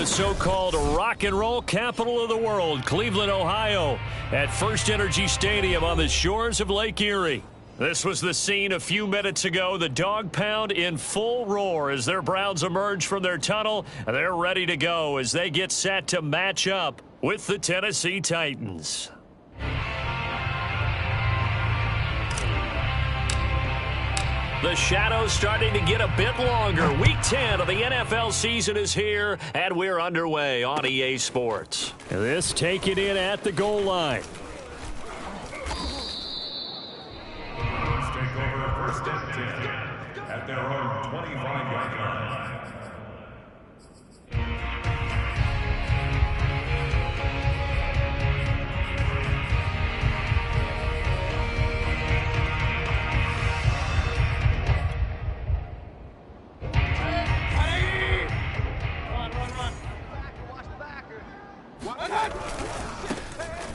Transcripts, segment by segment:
the so-called rock and roll capital of the world, Cleveland, Ohio, at First Energy Stadium on the shores of Lake Erie. This was the scene a few minutes ago. The Dog Pound in full roar as their Browns emerge from their tunnel. They're ready to go as they get set to match up with the Tennessee Titans. The shadow's starting to get a bit longer. Week 10 of the NFL season is here, and we're underway on EA Sports. This taken in at the goal line. Let's take over first and 10 at their own 25-yard line.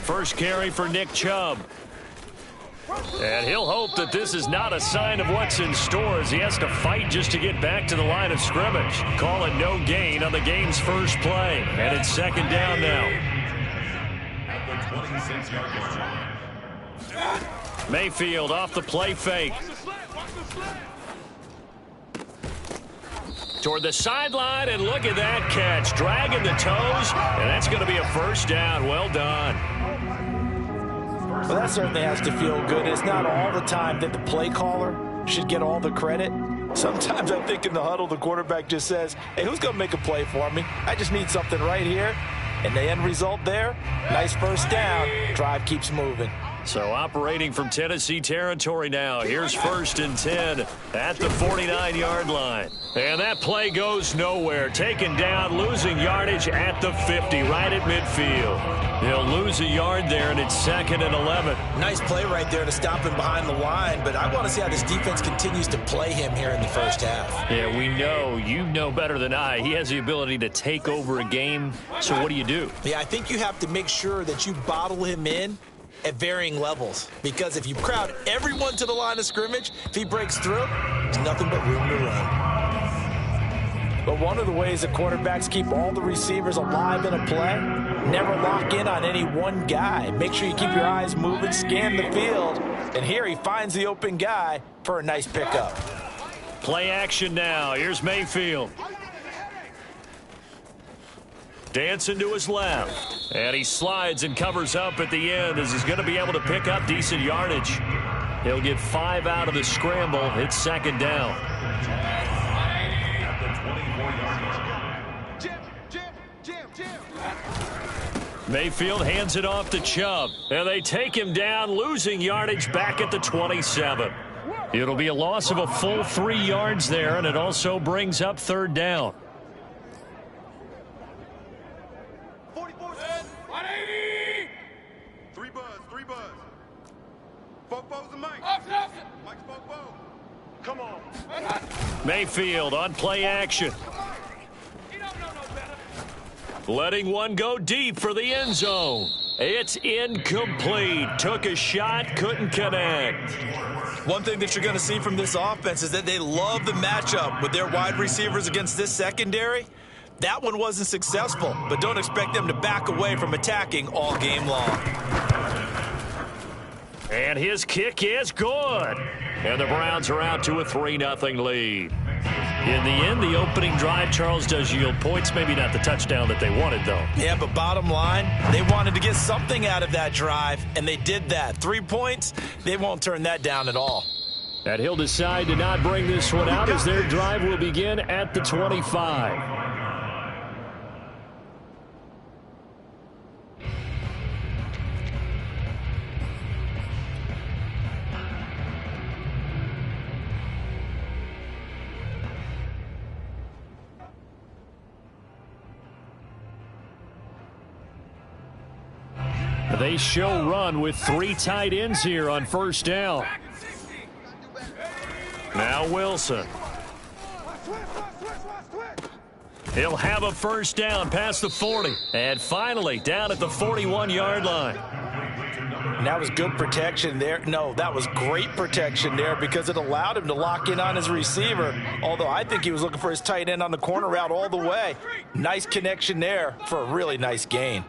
First carry for Nick Chubb. And he'll hope that this is not a sign of what's in store as he has to fight just to get back to the line of scrimmage. Call it no gain on the game's first play. And it's second down now. At the 26-yard line. Mayfield off the play fake. Toward the sideline, and look at that catch. Dragging the toes, and that's going to be a first down. Well done. Well, that certainly has to feel good. It's not all the time that the play caller should get all the credit. Sometimes I think in the huddle, the quarterback just says, hey, who's going to make a play for me? I just need something right here. And the end result there, nice first down. Drive keeps moving. So operating from Tennessee territory now. Here's first and 10 at the 49-yard line. And that play goes nowhere. Taken down, losing yardage at the 50, right at midfield. He'll lose a yard there, and it's second and 11. Nice play right there to stop him behind the line, but I want to see how this defense continues to play him here in the first half. Yeah, we know. You know better than I. He has the ability to take over a game. So what do you do? Yeah, I think you have to make sure that you bottle him in at varying levels, because if you crowd everyone to the line of scrimmage, if he breaks through, there's nothing but room to run. But one of the ways that quarterbacks keep all the receivers alive in a play, never lock in on any one guy. Make sure you keep your eyes moving, scan the field, and here he finds the open guy for a nice pickup. Play action now. Here's Mayfield. Dancing to his left. And he slides and covers up at the end as he's going to be able to pick up decent yardage. He'll get 5 out of the scramble. It's second down. Mayfield hands it off to Chubb. And they take him down, losing yardage back at the 27. It'll be a loss of a full 3 yards there, and it also brings up third down. Mayfield on play action. Letting one go deep for the end zone. It's incomplete. Took a shot, couldn't connect. One thing that you're going to see from this offense is that they love the matchup with their wide receivers against this secondary. That one wasn't successful, but don't expect them to back away from attacking all game long. And his kick is good. And the Browns are out to a 3-0 lead. In the end, the opening drive, Charles, does yield points. Maybe not the touchdown that they wanted, though. Yeah, but bottom line, they wanted to get something out of that drive, and they did that. 3 points, they won't turn that down at all. And he'll decide to not bring this one out as their drive will begin at the 25. They show run with 3 tight ends here on first down. Now Wilson. He'll have a first down past the 40. And finally down at the 41-yard line. And that was good protection there. No, that was great protection there because it allowed him to lock in on his receiver, although I think he was looking for his tight end on the corner route all the way. Nice connection there for a really nice gain.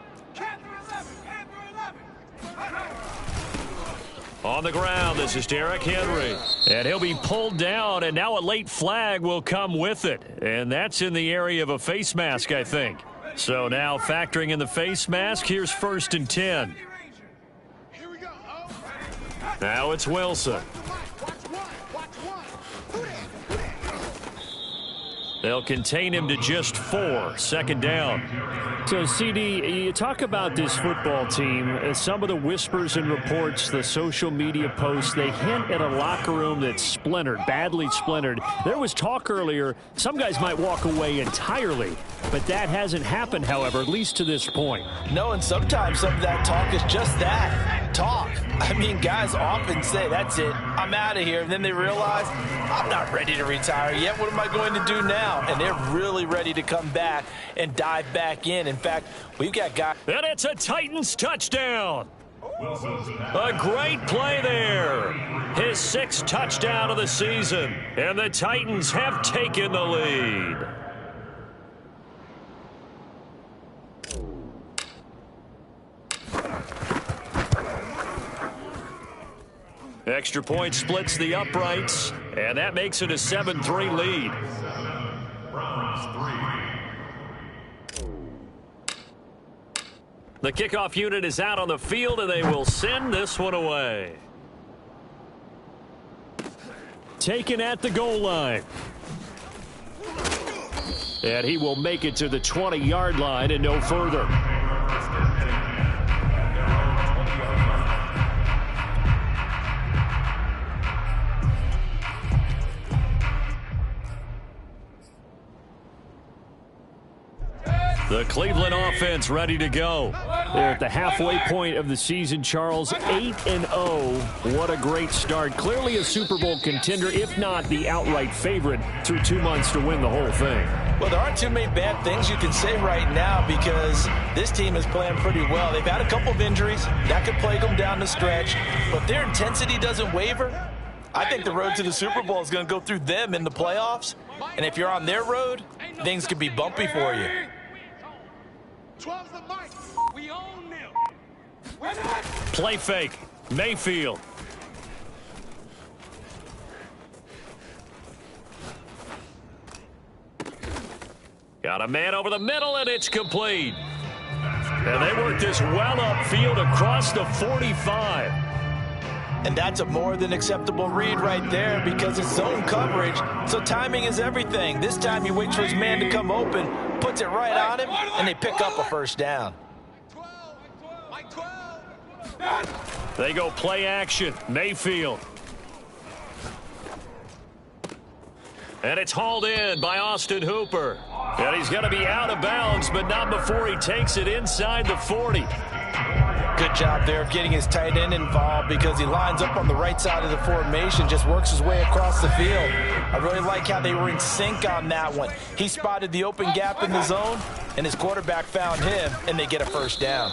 On the ground, this is Derrick Henry. And he'll be pulled down, and now a late flag will come with it. And that's in the area of a face mask, I think. So now factoring in the face mask, here's 1st and 10. Now it's Wilson. They'll contain him to just 4. 2nd down. So, CD, you talk about this football team. Some of the whispers and reports, the social media posts, they hint at a locker room that's splintered, badly splintered. There was talk earlier, some guys might walk away entirely. But that hasn't happened, however, at least to this point. No, and sometimes some of that talk is just that, talk. I mean, guys often say, that's it, I'm out of here. And then they realize, I'm not ready to retire yet. What am I going to do now? And they're really ready to come back and dive back in. In fact, we've got guys. And it's a Titans touchdown. A great play there. His 6th touchdown of the season. And the Titans have taken the lead. Extra point splits the uprights, and that makes it a 7-3 lead. The kickoff unit is out on the field, and they will send this one away. Taken at the goal line. And he will make it to the 20-yard line and no further. The Cleveland offense ready to go. They're at the halfway point of the season, Charles. 8-0. What a great start. Clearly a Super Bowl contender, if not the outright favorite, through 2 months to win the whole thing. Well, there aren't too many bad things you can say right now because this team is playing pretty well. They've had a couple of injuries. That could plague them down the stretch. But their intensity doesn't waver. I think the road to the Super Bowl is going to go through them in the playoffs. And if you're on their road, things could be bumpy for you. 12's the mic. We own them. Play fake. Mayfield. Got a man over the middle, and it's complete. And they work this well upfield across the 45. And that's a more than acceptable read right there because it's zone coverage, so timing is everything. This time he waits for his man to come open, puts it right on him, and they pick up a 1st down. They go play action. Mayfield. And it's hauled in by Austin Hooper. And he's going to be out of bounds, but not before he takes it inside the 40. Good job there of getting his tight end involved because he lines up on the right side of the formation, just works his way across the field. I really like how they were in sync on that one. He spotted the open gap in the zone, and his quarterback found him, and they get a 1st down.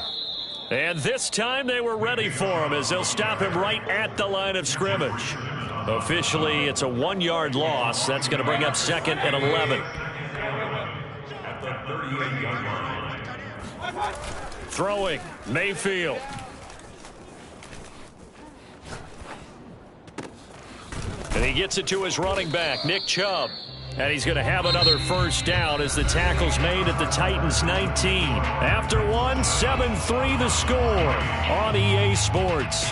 And this time they were ready for him as they'll stop him right at the line of scrimmage. Officially, it's a 1-yard loss. That's going to bring up 2nd and 11. At the 38-yard line. Throwing, Mayfield. And he gets it to his running back, Nick Chubb. And he's going to have another 1st down as the tackle's made at the Titans 19. After one, 7-3 the score on EA Sports.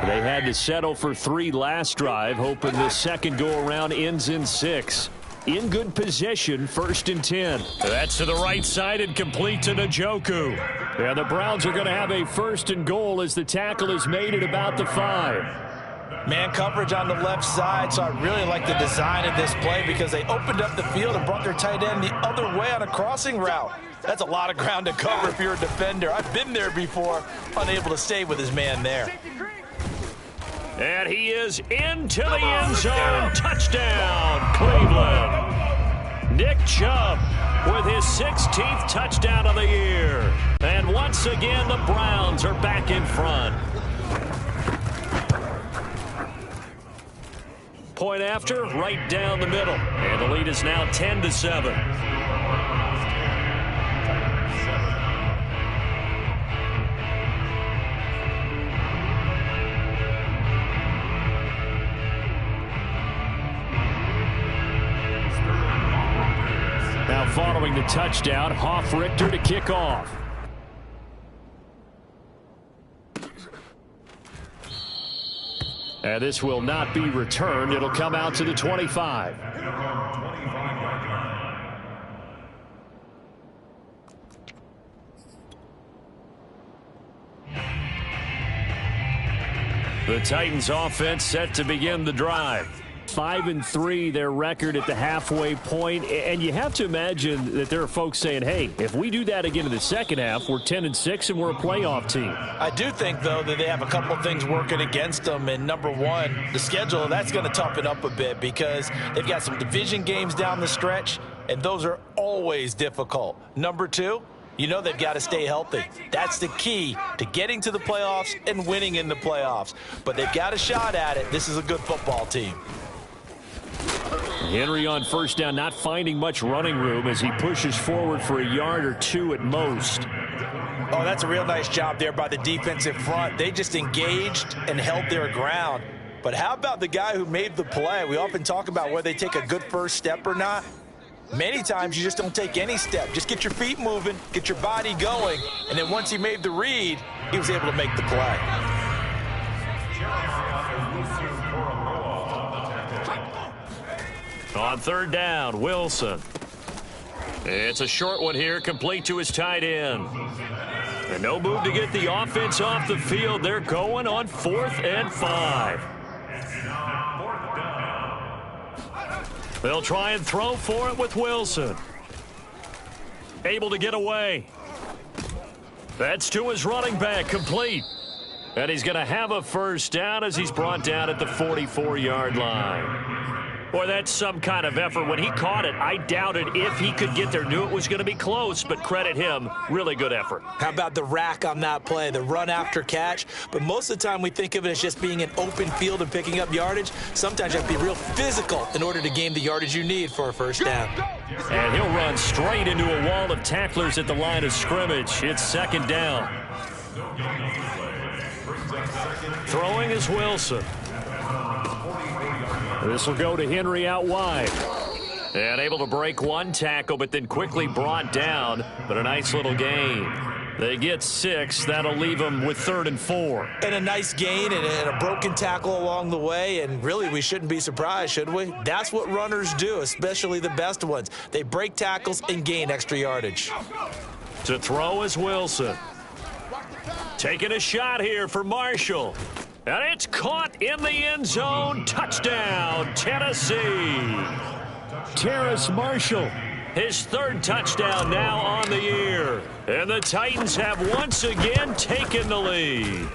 They had to settle for 3 last drive, hoping this second go-around ends in 6. In good position, 1st and 10. That's to the right side and complete to Njoku. And the Browns are going to have a 1st and goal as the tackle is made at about the 5. Man coverage on the left side, so I really like the design of this play because they opened up the field and brought their tight end the other way on a crossing route. That's a lot of ground to cover if you're a defender. I've been there before, unable to stay with his man there. And he is into the end zone. Touchdown, Cleveland. Nick Chubb with his 16th touchdown of the year. And once again, the Browns are back in front. Point after, right down the middle. And the lead is now 10-7. Now following the touchdown, Hoff-Richter to kick off. And this will not be returned. It'll come out to the 25. The Titans offense set to begin the drive. 5-3 their record at the halfway point, and you have to imagine that there are folks saying, hey, if we do that again in the second half, we're 10-6 and we're a playoff team. I do think, though, that they have a couple of things working against them, and number one, the schedule, that's going to toughen up a bit because they've got some division games down the stretch, and those are always difficult. Number two, you know they've got to stay healthy. That's the key to getting to the playoffs and winning in the playoffs. But they've got a shot at it. This is a good football team. Henry on first down, not finding much running room as he pushes forward for a yard or two at most. Oh, that's a real nice job there by the defensive front. They just engaged and held their ground. But how about the guy who made the play? We often talk about whether they take a good first step or not. Many times you just don't take any step. Just get your feet moving, get your body going, and then once he made the read, he was able to make the play. On third down, Wilson. It's a short one here, complete to his tight end. And no move to get the offense off the field. They're going on 4th and 5. They'll try and throw for it with Wilson. Able to get away. That's to his running back, complete. And he's going to have a first down as he's brought down at the 44-yard line. Boy, that's some kind of effort. When he caught it, I doubted if he could get there. Knew it was going to be close, but credit him. Really good effort. How about the rack on that play, the run after catch? But most of the time we think of it as just being an open field and picking up yardage. Sometimes you have to be real physical in order to gain the yardage you need for a first down. And he'll run straight into a wall of tacklers at the line of scrimmage. It's second down. Throwing is Wilson. This will go to Henry out wide. And able to break one tackle, but then quickly brought down. But a nice little gain. They get 6. That'll leave them with 3rd and 4. And a nice gain and a broken tackle along the way. And really, we shouldn't be surprised, should we? That's what runners do, especially the best ones. They break tackles and gain extra yardage. To throw is Wilson. Taking a shot here for Marshall. And it's caught in the end zone. Touchdown, Tennessee. Terrace Marshall, his 3rd touchdown now on the year. And the Titans have once again taken the lead.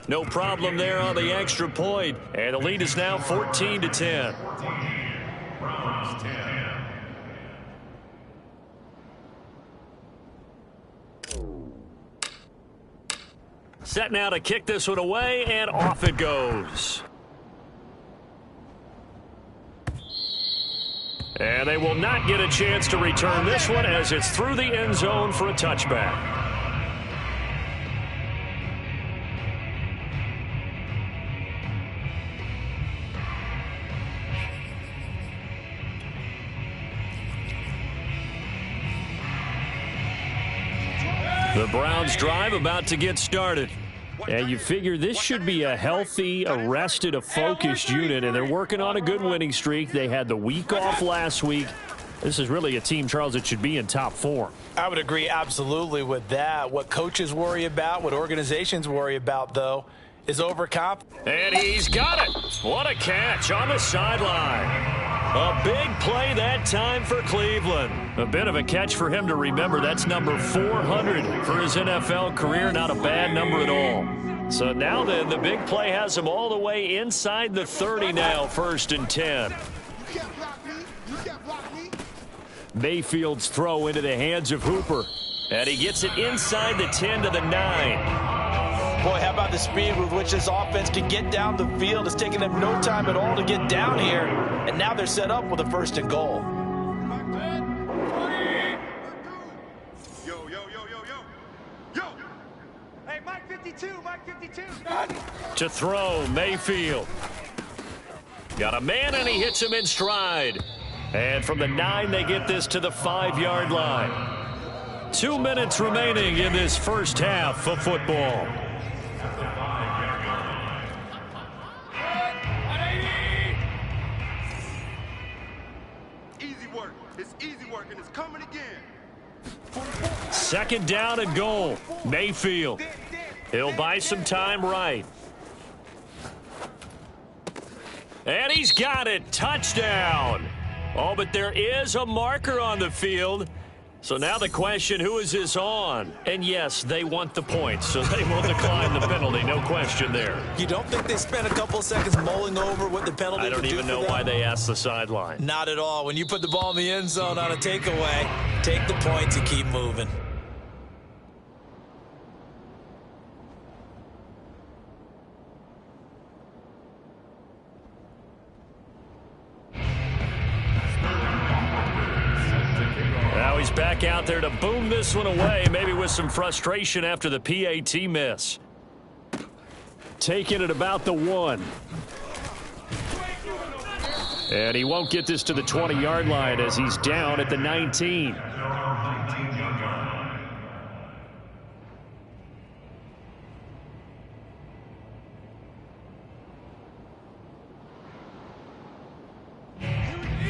No problem there on the extra point. And the lead is now 14-10. Set now to kick this one away, and off it goes. And they will not get a chance to return this one as it's through the end zone for a touchback. The Browns drive about to get started. And you figure this should be a healthy, arrested, a focused unit, and they're working on a good winning streak. They had the week off last week. This is really a team, Charles, that should be in top form. I would agree absolutely with that. What coaches worry about, what organizations worry about, though, is overconfidence. And he's got it. What a catch on the sideline. A big play that time for Cleveland. A bit of a catch for him to remember. That's number 400 for his NFL career. Not a bad number at all. So now then, the big play has him all the way inside the 30 now, 1st and 10. You can't block me. You can't block me. Mayfield's throw into the hands of Hooper. And he gets it inside the 10 to the 9. Boy, how about the speed with which this offense can get down the field? It's taking them no time at all to get down here. And now they're set up with a 1st and goal. Yo. Hey, Mike 52, Mike 52. To throw, Mayfield. Got a man, and he hits him in stride. And from the 9, they get this to the 5-yard line. 2 minutes remaining in this first half of football. Easy work. It's easy work, and it's coming again. 2nd down and goal. Mayfield. He'll buy some time right. And he's got it. Touchdown. Oh, but there is a marker on the field. So now the question, who is this on? And yes, they want the points, so they will decline the penalty. No question there. You don't think they spent a couple seconds mulling over what the penalty I don't even know why they asked the sideline. Not at all. When you put the ball in the end zone on a takeaway, take the points and keep moving. Now he's back out there to boom this one away, maybe with some frustration after the PAT miss. Taking it about the 1. And he won't get this to the 20-yard line as he's down at the 19.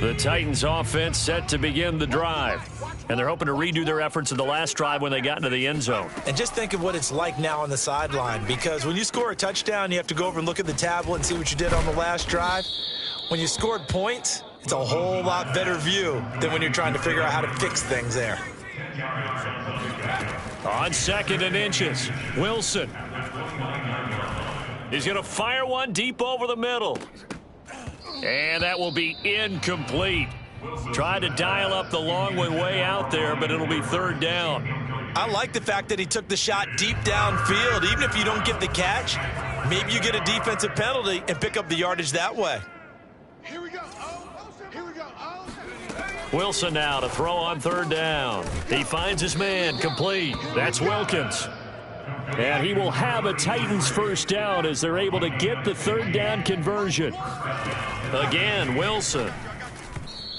The Titans offense set to begin the drive. And they're hoping to redo their efforts in the last drive when they got into the end zone. And just think of what it's like now on the sideline, because when you score a touchdown, you have to go over and look at the tablet and see what you did on the last drive. When you scored points, it's a whole lot better view than when you're trying to figure out how to fix things there. On 2nd and inches, Wilson. He's going to fire one deep over the middle. And that will be incomplete. Tried to dial up the long way out there, but it'll be 3rd down. I like the fact that he took the shot deep downfield. Even if you don't get the catch, maybe you get a defensive penalty and pick up the yardage that way. Here we go. Here we go. Wilson now to throw on 3rd down. He finds his man, complete. That's Wilkins. And he will have a Titans 1st down as they're able to get the 3rd down conversion. Again, Wilson.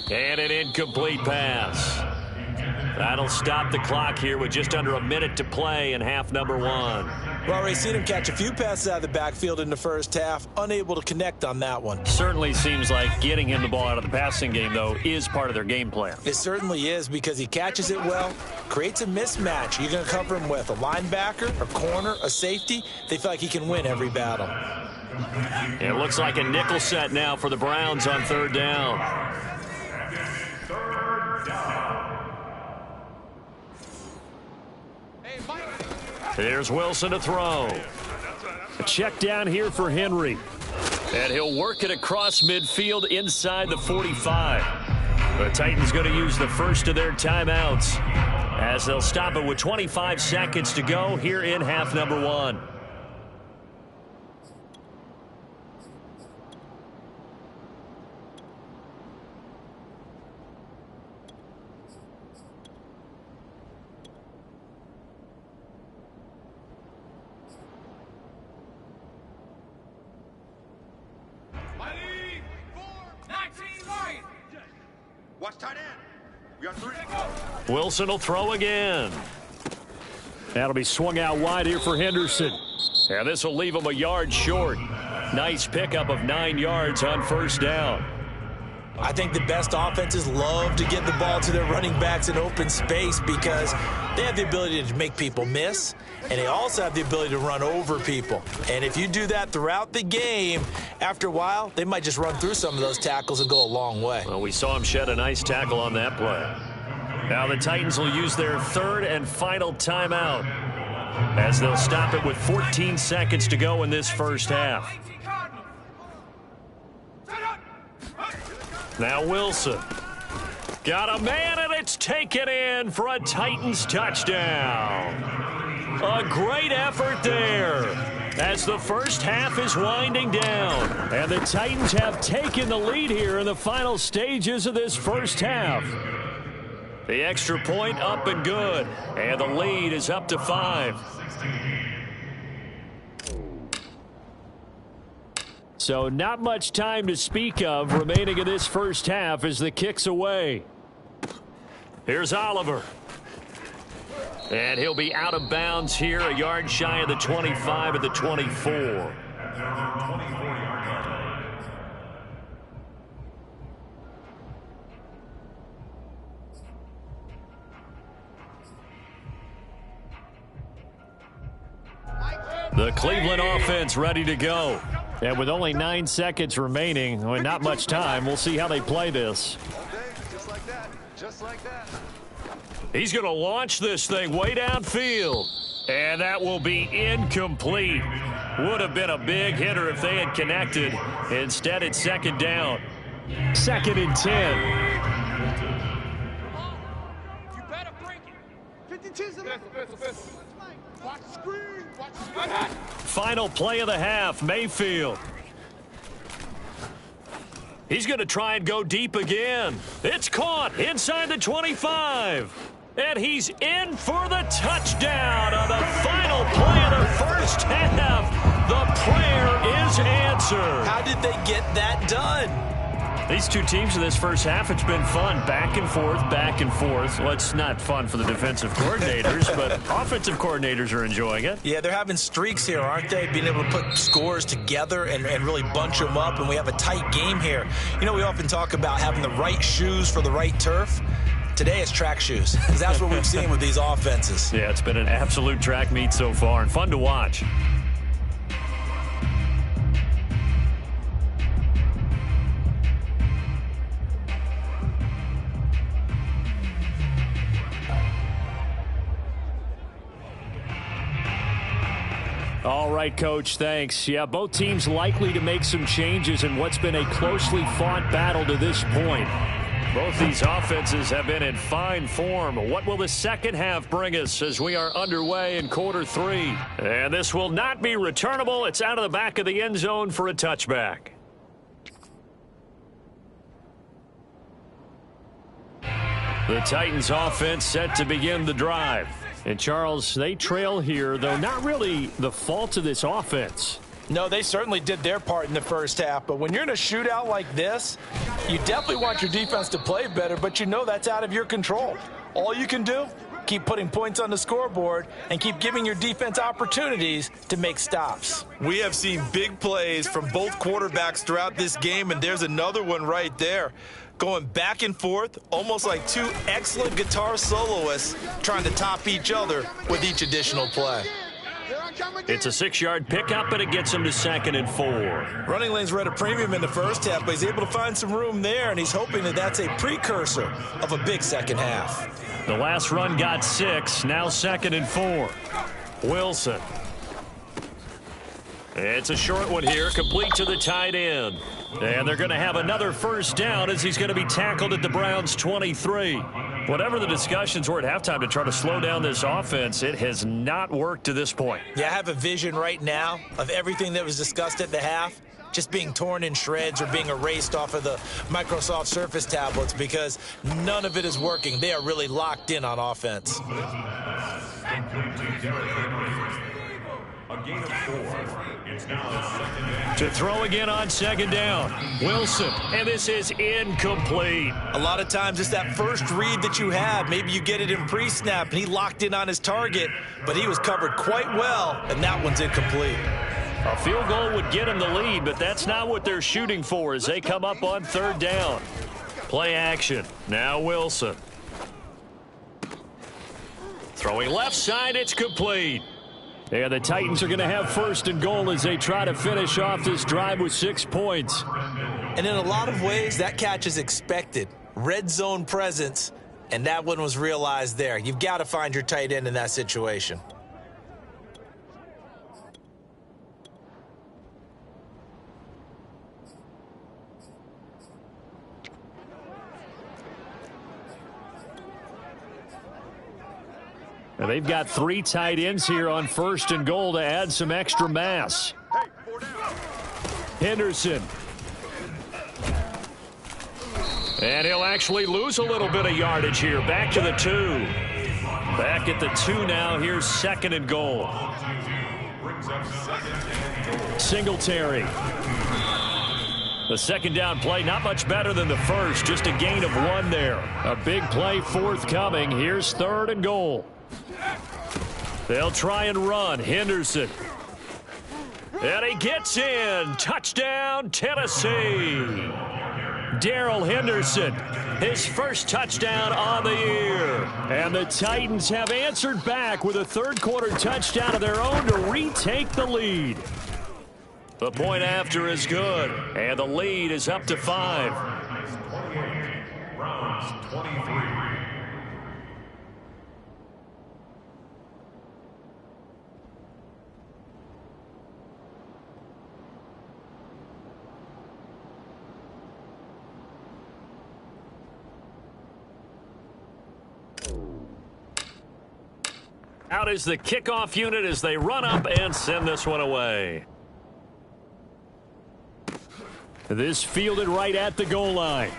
And an incomplete pass. That'll stop the clock here with just under a minute to play in half number 1. Well, already seen him catch a few passes out of the backfield in the first half, unable to connect on that one. Certainly seems like getting him the ball out of the passing game, though, is part of their game plan. It certainly is, because he catches it well, creates a mismatch. You're going to cover him with a linebacker, a corner, a safety. They feel like he can win every battle. It looks like a nickel set now for the Browns on 3rd down. Here's Wilson to throw. A check down here for Henry. And he'll work it across midfield inside the 45. The Titans going to use the first of their timeouts as they'll stop it with 25 seconds to go here in half number 1. Watch tight end. We got 3. Wilson will throw again. That'll be swung out wide here for Henderson. And this will leave him a yard short. Nice pickup of 9 yards on 1st down. I think the best offenses love to get the ball to their running backs in open space because they have the ability to make people miss, and they also have the ability to run over people. And if you do that throughout the game, after a while, they might just run through some of those tackles and go a long way. Well, we saw him shed a nice tackle on that play. Now the Titans will use their 3rd and final timeout as they'll stop it with 14 seconds to go in this first half. Now Wilson. Got a man, and it's taken in for a Titans touchdown. A great effort there as the first half is winding down. And the Titans have taken the lead here in the final stages of this first half. The extra point up and good, and the lead is up to 5. So not much time to speak of remaining in this first half as the kick's away. Here's Oliver. And he'll be out of bounds here, a yard shy of the 25 at the 24. The Cleveland offense ready to go. And with only 9 seconds remaining, well, not much time, we'll see how they play this. Just like that. Just like that. He's going to launch this thing way downfield. And that will be incomplete. Would have been a big hitter if they had connected. Instead, it's second down. 2nd and 10. You better break it. 52's the watch the screen. Watch the screen. Final play of the half, Mayfield. He's going to try and go deep again. It's caught inside the 25. And he's in for the touchdown on the final play of the first half. The prayer is answered. How did they get that done? These two teams in this first half, it's been fun. Back and forth, back and forth. Well, it's not fun for the defensive coordinators, but offensive coordinators are enjoying it. Yeah, they're having streaks here, aren't they? Being able to put scores together and really bunch them up, and we have a tight game here. You know, we often talk about having the right shoes for the right turf. Today it's track shoes, because that's what we've seen with these offenses. Yeah, it's been an absolute track meet so far, and fun to watch. All right, Coach, thanks. Yeah, both teams likely to make some changes in what's been a closely fought battle to this point. Both these offenses have been in fine form. What will the second half bring us as we are underway in quarter 3? And this will not be returnable. It's out of the back of the end zone for a touchback. The Titans offense set to begin the drive. And, Charles, they trail here, though not really the fault of this offense. No, they certainly did their part in the first half, but when you're in a shootout like this, you definitely want your defense to play better, but you know that's out of your control. All you can do, keep putting points on the scoreboard and keep giving your defense opportunities to make stops. We have seen big plays from both quarterbacks throughout this game, and there's another one right there. Going back and forth, almost like two excellent guitar soloists trying to top each other with each additional play. It's a 6-yard pickup, and it gets him to 2nd and 4. Running lanes were at a premium in the first half, but he's able to find some room there, and he's hoping that that's a precursor of a big second half. The last run got 6, now 2nd and 4. Wilson. It's a short one here, complete to the tight end. And they're going to have another first down as he's going to be tackled at the Browns' 23. Whatever the discussions were at halftime to try to slow down this offense, it has not worked to this point. Yeah, I have a vision right now of everything that was discussed at the half just being torn in shreds or being erased off of the Microsoft Surface tablets because none of it is working. They are really locked in on offense. A gain of 4. It's now 2nd and To throw again on 2nd down. Wilson, and this is incomplete. A lot of times it's that first read that you have. Maybe you get it in pre-snap, and he locked in on his target, but he was covered quite well, and that one's incomplete. A field goal would get him the lead, but that's not what they're shooting for as they come up on 3rd down. Play action. Now Wilson. Throwing left side, it's complete. Yeah, the Titans are going to have 1st and goal as they try to finish off this drive with 6 points. And in a lot of ways, that catch is expected. Red zone presence, and that one was realized there. You've got to find your tight end in that situation. And they've got 3 tight ends here on 1st and goal to add some extra mass. Henderson. And he'll actually lose a little bit of yardage here. Back to the 2. Back at the 2 now. Here's 2nd and goal. Singletary. The 2nd down play, not much better than the first. Just a gain of 1 there. A big play forthcoming. Here's 3rd and goal. They'll try and run. Henderson. And he gets in. Touchdown, Tennessee. Darrell Henderson, his first touchdown on the year. And the Titans have answered back with a 3rd-quarter touchdown of their own to retake the lead. The point after is good, and the lead is up to 5. Rounds 23. Out is the kickoff unit as they run up and send this one away. This fielded right at the goal line.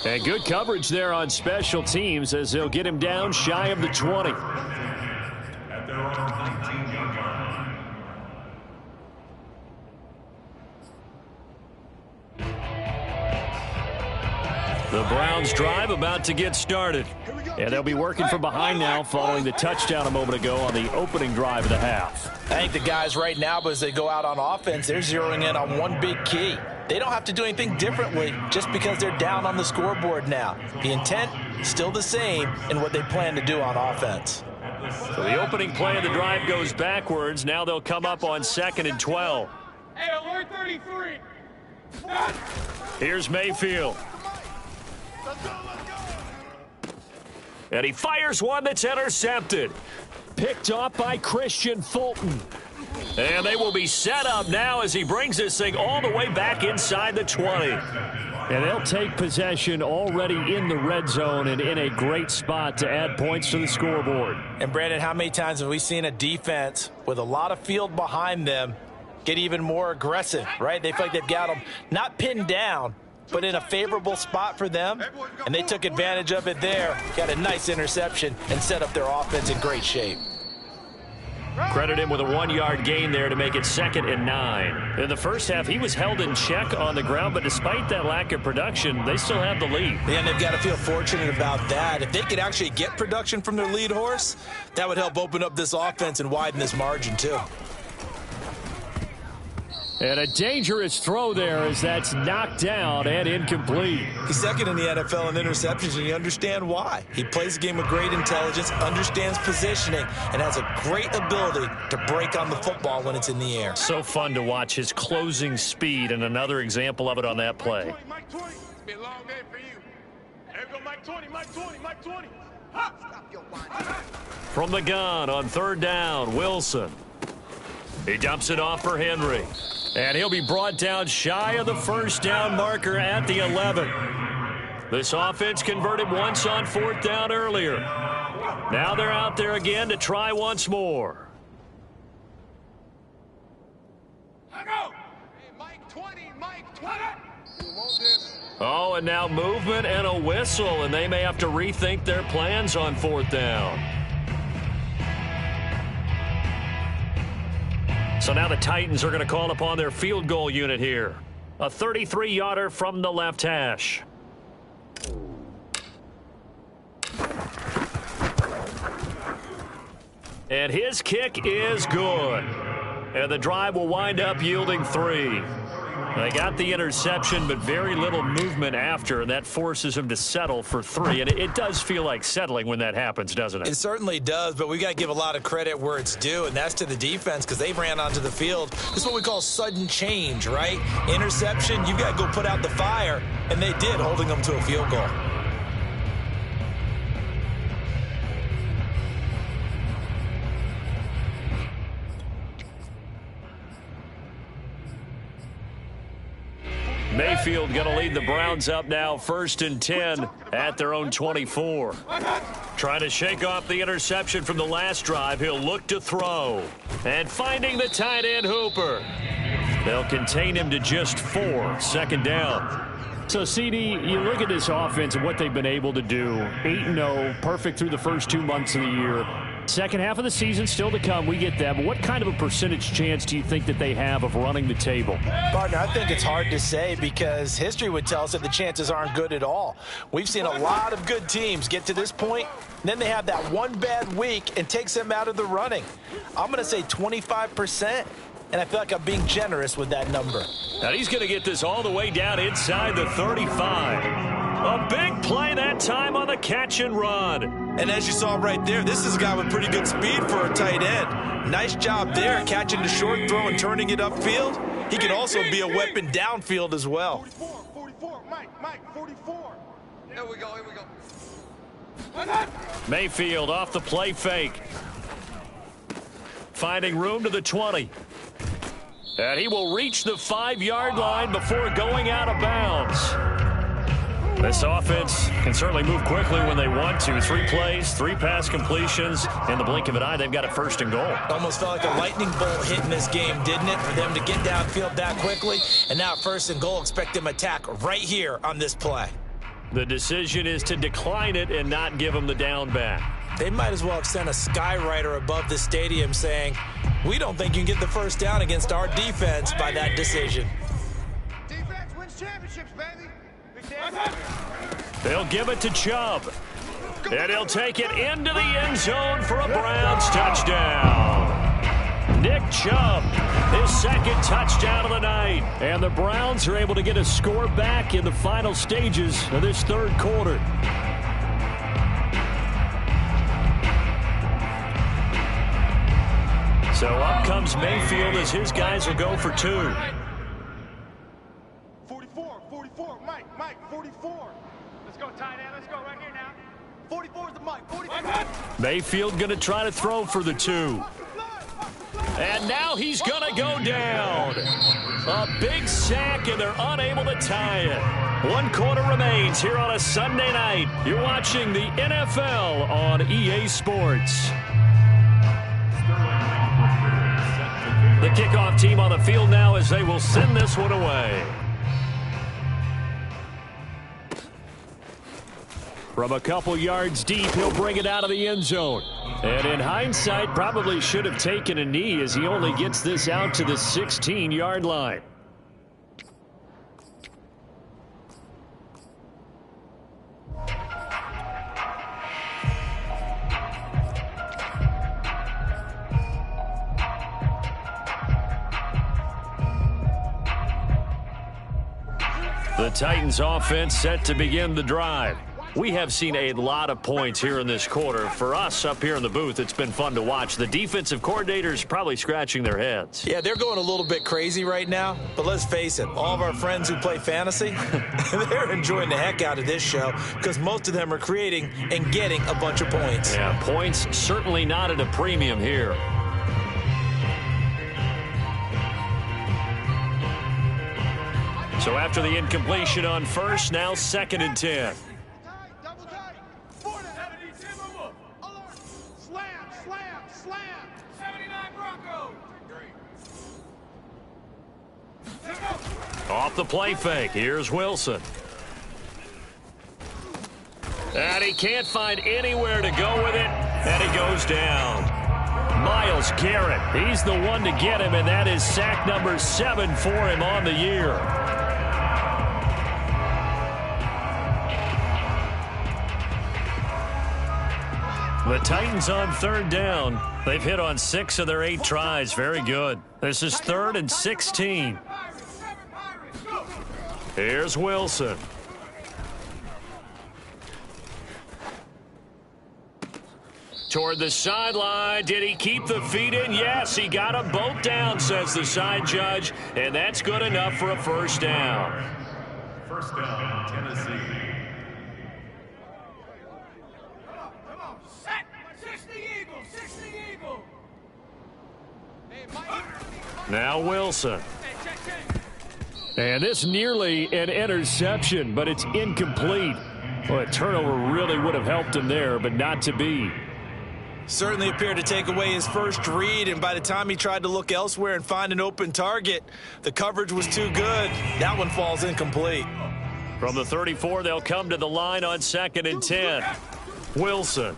And good coverage there on special teams as they'll get him down shy of the 20. At their own 19-yard line. The Browns drive about to get started. And they'll be working from behind now following the touchdown a moment ago on the opening drive of the half. I think the guys right now, as they go out on offense, they're zeroing in on one big key. They don't have to do anything differently just because they're down on the scoreboard now. The intent, still the same in what they plan to do on offense. So the opening play of the drive goes backwards. Now they'll come up on 2nd and 12. Hey, alert 33. Here's Mayfield. And he fires one that's intercepted. Picked off by Christian Fulton. And they will be set up now as he brings this thing all the way back inside the 20. And they'll take possession already in the red zone and in a great spot to add points to the scoreboard. And, Brandon, how many times have we seen a defense with a lot of field behind them get even more aggressive, right? They feel like they've got them not pinned down, but in a favorable spot for them, and they took advantage of it there, got a nice interception, and set up their offense in great shape. Credit him with a 1-yard gain there to make it 2nd and 9. In the first half, he was held in check on the ground, but despite that lack of production, they still have the lead. And they've got to feel fortunate about that. If they could actually get production from their lead horse, that would help open up this offense and widen this margin too. And a dangerous throw there as that's knocked down and incomplete. He's 2nd in the NFL in interceptions, and you understand why. He plays a game with great intelligence, understands positioning, and has a great ability to break on the football when it's in the air. So fun to watch his closing speed, and another example of it on that play. Mike 20. It's been a long day for you. There we go, Mike 20, Mike 20, Mike 20. Stop your whining. From the gun on 3rd down, Wilson. He dumps it off for Henry. And he'll be brought down shy of the 1st down marker at the 11. This offense converted once on 4th down earlier. Now they're out there again to try once more. Hey, Mike 20, Mike 20. You want this? Oh, and now movement and a whistle, and they may have to rethink their plans on 4th down. So now the Titans are going to call upon their field goal unit here. A 33-yarder from the left hash. And his kick is good. And the drive will wind up yielding 3. They got the interception, but very little movement after, and that forces him to settle for 3. And it does feel like settling when that happens, doesn't it? It certainly does, but we got to give a lot of credit where it's due, and that's to the defense because they ran onto the field. This is what we call sudden change, right? Interception, you've got to go put out the fire, and they did, holding them to a field goal. Mayfield going to lead the Browns up now 1st and 10 at their own 24. Trying to shake off the interception from the last drive. He'll look to throw. And finding the tight end Hooper. They'll contain him to just 4. 2nd down. So, CD, you look at this offense and what they've been able to do. 8-0, perfect through the first 2 months of the year. Second half of the season still to come. We get that. But what kind of a percentage chance do you think that they have of running the table? Partner, I think it's hard to say because history would tell us that the chances aren't good at all. We've seen a lot of good teams get to this point, and then they have that one bad week and takes them out of the running. I'm going to say 25%. And I feel like I'm being generous with that number. Now he's going to get this all the way down inside the 35. A big play that time on the catch and run. And as you saw right there, this is a guy with pretty good speed for a tight end. Nice job there, catching the short throw and turning it upfield. He can also be a weapon downfield as well. 44, Mike, 44. Here we go. Mayfield off the play fake. Finding room to the 20. And he will reach the 5-yard line before going out of bounds. This offense can certainly move quickly when they want to. 3 plays, 3 pass completions. In the blink of an eye, they've got it 1st and goal. Almost felt like a lightning bolt hit in this game, didn't it? For them to get downfield that quickly. And now 1st and goal, expect them to attack right here on this play. The decision is to decline it and not give him the down back. They might as well have sent a skywriter above the stadium saying, we don't think you can get the 1st down against our defense by that decision. Defense wins championships, baby. They'll give it to Chubb. And he'll take it into the end zone for a Browns touchdown. Nick Chubb, his 2nd touchdown of the night. And the Browns are able to get a score back in the final stages of this 3rd quarter. So up comes Mayfield as his guys will go for 2. 44, Mike, 44. Let's go, tight end. Let's go right here now. 44 is the Mike. 44. Mayfield going to try to throw for the 2. And now he's going to go down. A big sack, and they're unable to tie it. 1 quarter remains here on a Sunday night. You're watching the NFL on EA Sports. The kickoff team on the field now as they will send this one away. From a couple yards deep, he'll bring it out of the end zone. And in hindsight, probably should have taken a knee as he only gets this out to the 16-yard line. The Titans offense set to begin the drive. We have seen a lot of points here in this quarter. For us up here in the booth, it's been fun to watch. The defensive coordinators probably scratching their heads. Yeah, they're going a little bit crazy right now. But let's face it, all of our friends who play fantasy, they're enjoying the heck out of this show because most of them are creating and getting a bunch of points. Yeah, points certainly not at a premium here. So after the incompletion on 1st, now 2nd and 10. Double tight. 40. 70. Slam. 79 Broncos. Off the play fake. Here's Wilson. And he can't find anywhere to go with it. And he goes down. Myles Garrett. He's the one to get him, and that is sack number 7 for him on the year. The Titans on 3rd down. They've hit on 6 of their 8 tries. Very good. This is 3rd and 16. Here's Wilson. Toward the sideline. Did he keep the feet in? Yes, he got them both down, says the side judge. And that's good enough for a 1st down. 1st down, Tennessee. Now Wilson. And this nearly an interception, but it's incomplete. Well, a turnover really would have helped him there, but not to be. Certainly appeared to take away his first read, and by the time he tried to look elsewhere and find an open target, the coverage was too good. That one falls incomplete. From the 34, they'll come to the line on 2nd and 10. Wilson.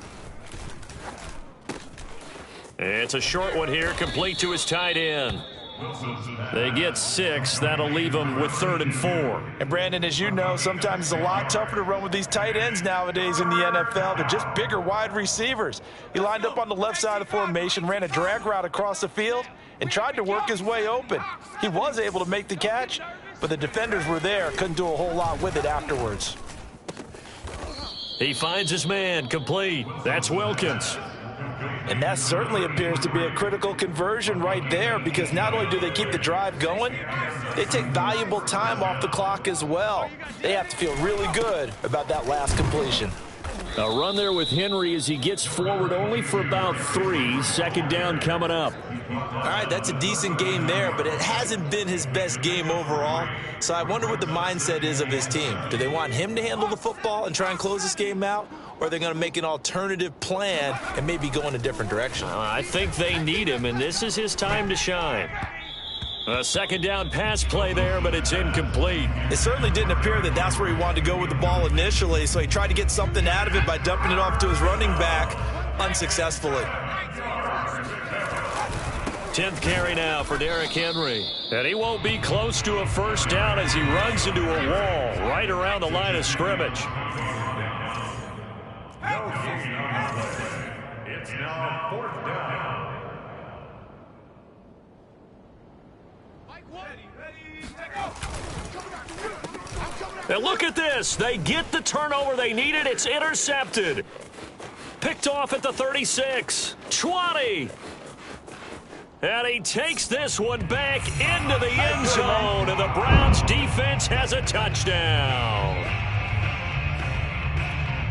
It's a short one here, complete to his tight end. They get 6. That'll leave them with 3rd and 4. And Brandon, as you know, sometimes it's a lot tougher to run with these tight ends nowadays in the NFL. They're just bigger wide receivers. He lined up on the left side of the formation, ran a drag route across the field, and tried to work his way open. He was able to make the catch, but the defenders were there, couldn't do a whole lot with it afterwards. He finds his man, complete. That's Wilkins. And that certainly appears to be a critical conversion right there, because not only do they keep the drive going, they take valuable time off the clock as well. They have to feel really good about that last completion. A run there with Henry as he gets forward only for about 3. 2nd down coming up. All right, that's a decent game there, but it hasn't been his best game overall. So I wonder what the mindset is of his team. Do they want him to handle the football and try and close this game out? Or are they going to make an alternative plan and maybe go in a different direction? I think they need him, and this is his time to shine. A 2nd down pass play there, but it's incomplete. It certainly didn't appear that that's where he wanted to go with the ball initially, so he tried to get something out of it by dumping it off to his running back unsuccessfully. 10th carry now for Derrick Henry. And he won't be close to a 1st down as he runs into a wall right around the line of scrimmage. It's now 4th down. And look at this. They get the turnover they needed. It's intercepted. Picked off at the 36. 20. And he takes this one back into the end zone. And the Browns defense has a touchdown.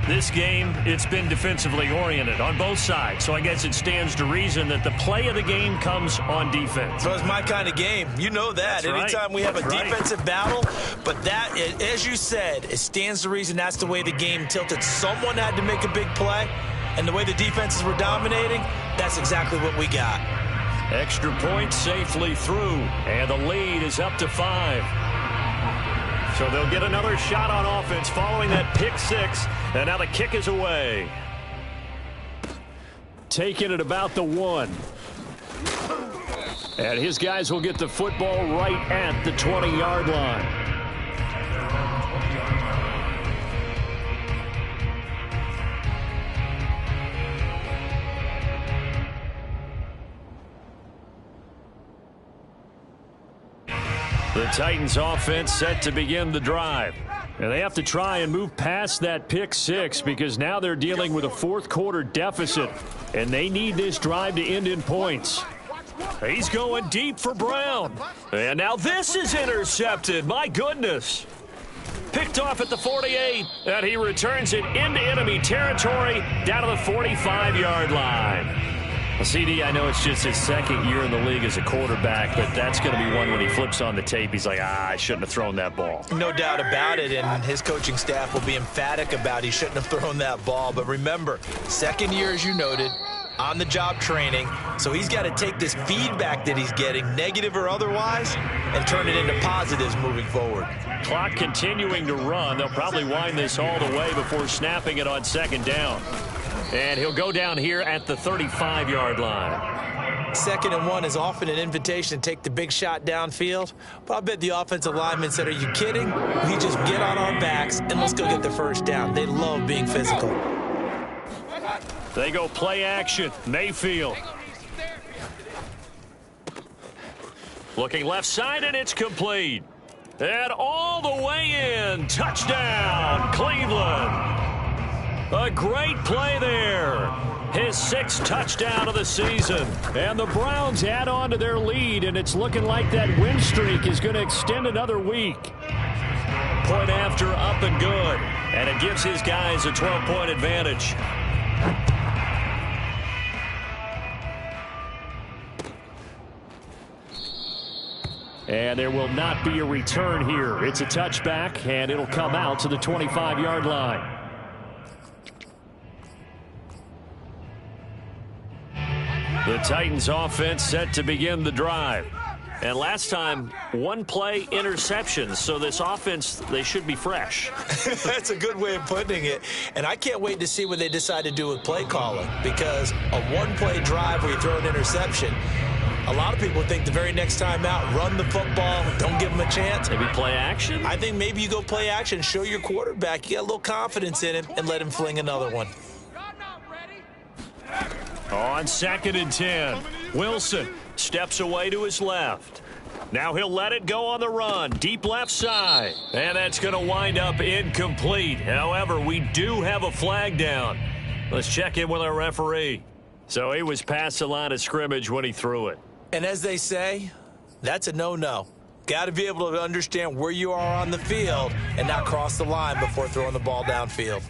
This game, it's been defensively oriented on both sides. So I guess it stands to reason that the play of the game comes on defense. So it's my kind of game. You know that. That's right. Anytime we have a That's right. defensive battle. But that, as you said, it stands to reason that's the way the game tilted. Someone had to make a big play. And the way the defenses were dominating, that's exactly what we got. Extra point safely through. And the lead is up to 5. So they'll get another shot on offense following that pick 6. And now the kick is away. Taking it about the 1. And his guys will get the football right at the 20-yard line. The Titans offense set to begin the drive. And they have to try and move past that pick 6 because now they're dealing with a 4th quarter deficit. And they need this drive to end in points. He's going deep for Brown. And now this is intercepted. My goodness. Picked off at the 48. And he returns it into enemy territory down to the 45-yard line. Well, CD, I know it's just his 2nd year in the league as a quarterback, but that's going to be one when he flips on the tape, he's like, I shouldn't have thrown that ball. No doubt about it, and his coaching staff will be emphatic about he shouldn't have thrown that ball. But remember, 2nd year, as you noted, on-the-job training, so he's got to take this feedback that he's getting, negative or otherwise, and turn it into positives moving forward. Clock continuing to run. They'll probably wind this all the way before snapping it on 2nd down. And he'll go down here at the 35-yard line. 2nd and 1 is often an invitation to take the big shot downfield. But I bet the offensive linemen said, are you kidding? We just get on our backs and let's go get the 1st down. They love being physical. They go play action. Mayfield. Looking left side, and it's complete. And all the way in. Touchdown, Cleveland. A great play there. His 6th touchdown of the season. And the Browns add on to their lead, and it's looking like that win streak is going to extend another week. Point after up and good. And it gives his guys a 12-point advantage. And there will not be a return here. It's a touchback, and it'll come out to the 25-yard line. The Titans offense set to begin the drive. And last time, one-play interceptions. So this offense, they should be fresh. That's a good way of putting it. And I can't wait to see what they decide to do with play calling, because a one-play drive where you throw an interception, a lot of people think the very next time out, run the football, don't give them a chance. Maybe play action? I think maybe you go play action, show your quarterback you got a little confidence in him, and let him fling another one. On 2nd and 10, Wilson steps away to his left. Now he'll let it go on the run, deep left side. And that's going to wind up incomplete. However, we do have a flag down. Let's check in with our referee. So he was past the line of scrimmage when he threw it. And as they say, that's a no-no. Got to be able to understand where you are on the field and not cross the line before throwing the ball downfield.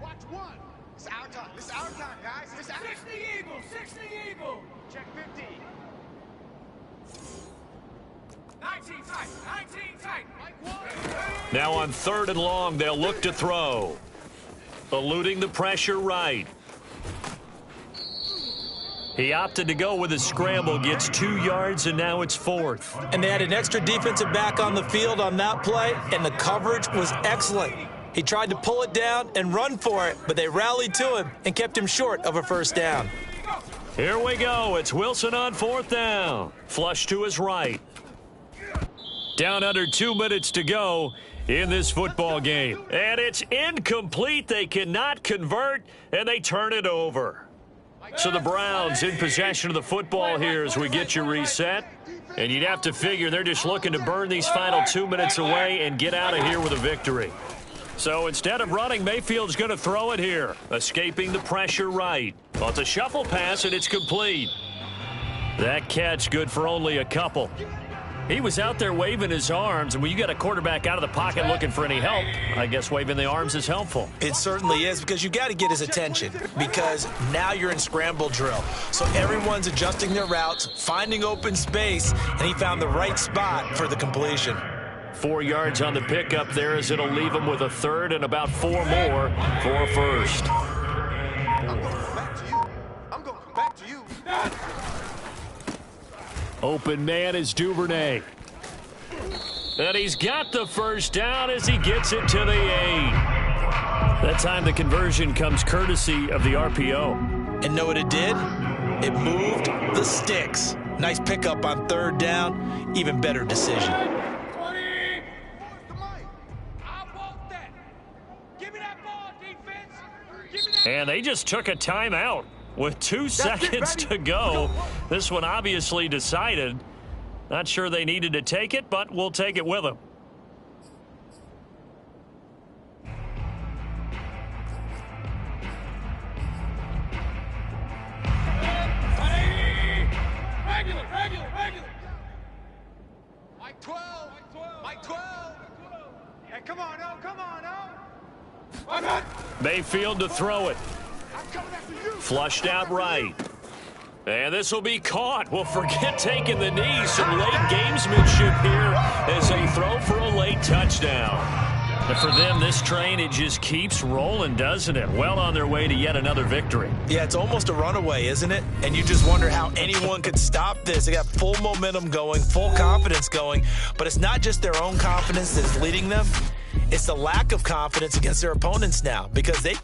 Watch one. It's our time. It's our time, guys. It's our 60 Eagles. 60 Eagles. Check 50. 19 tight. 19 tight. Mike one. Now on 3rd and long, they'll look to throw. Eluding the pressure right. He opted to go with a scramble, gets 2 yards, and now it's 4th. And they had an extra defensive back on the field on that play, and the coverage was excellent. He tried to pull it down and run for it, but they rallied to him and kept him short of a first down. Here we go. It's Wilson on 4th down. Flush to his right. Down under 2 minutes to go in this football game. And it's incomplete. They cannot convert, and they turn it over. So the Browns in possession of the football here as we get you reset. And you'd have to figure they're just looking to burn these final 2 minutes away and get out of here with a victory. So instead of running, Mayfield's going to throw it here, escaping the pressure right. Well, it's a shuffle pass, and it's complete. That catch good for only a couple. He was out there waving his arms, and when you got a quarterback out of the pocket looking for any help, I guess waving the arms is helpful. It certainly is, because you got to get his attention, because now you're in scramble drill. So everyone's adjusting their routes, finding open space, and he found the right spot for the completion. 4 yards on the pickup there as it'll leave him with a 3rd and about 4 more for a first. I'm going to come back to you. I'm going to come back to you. Open man is Duvernay. And he's got the first down as he gets it to the 8. That time the conversion comes courtesy of the RPO. And know what it did? It moved the sticks. Nice pickup on 3rd down. Even better decision. And they just took a timeout with 2 seconds to go. This one obviously decided. Not sure they needed to take it, but we'll take it with them. Regular. Mike 12. Mike 12. Hey, come on, oh. Mayfield to throw it. I'm coming after you. Flushed out right. And this will be caught. Well, forget taking the knee. Some late gamesmanship here as they throw for a late touchdown. And for them, this train, it just keeps rolling, doesn't it? Well on their way to yet another victory. Yeah, it's almost a runaway, isn't it? And you just wonder how anyone could stop this. They got full momentum going, full confidence going. But it's not just their own confidence that's leading them. It's the lack of confidence against their opponents now, because they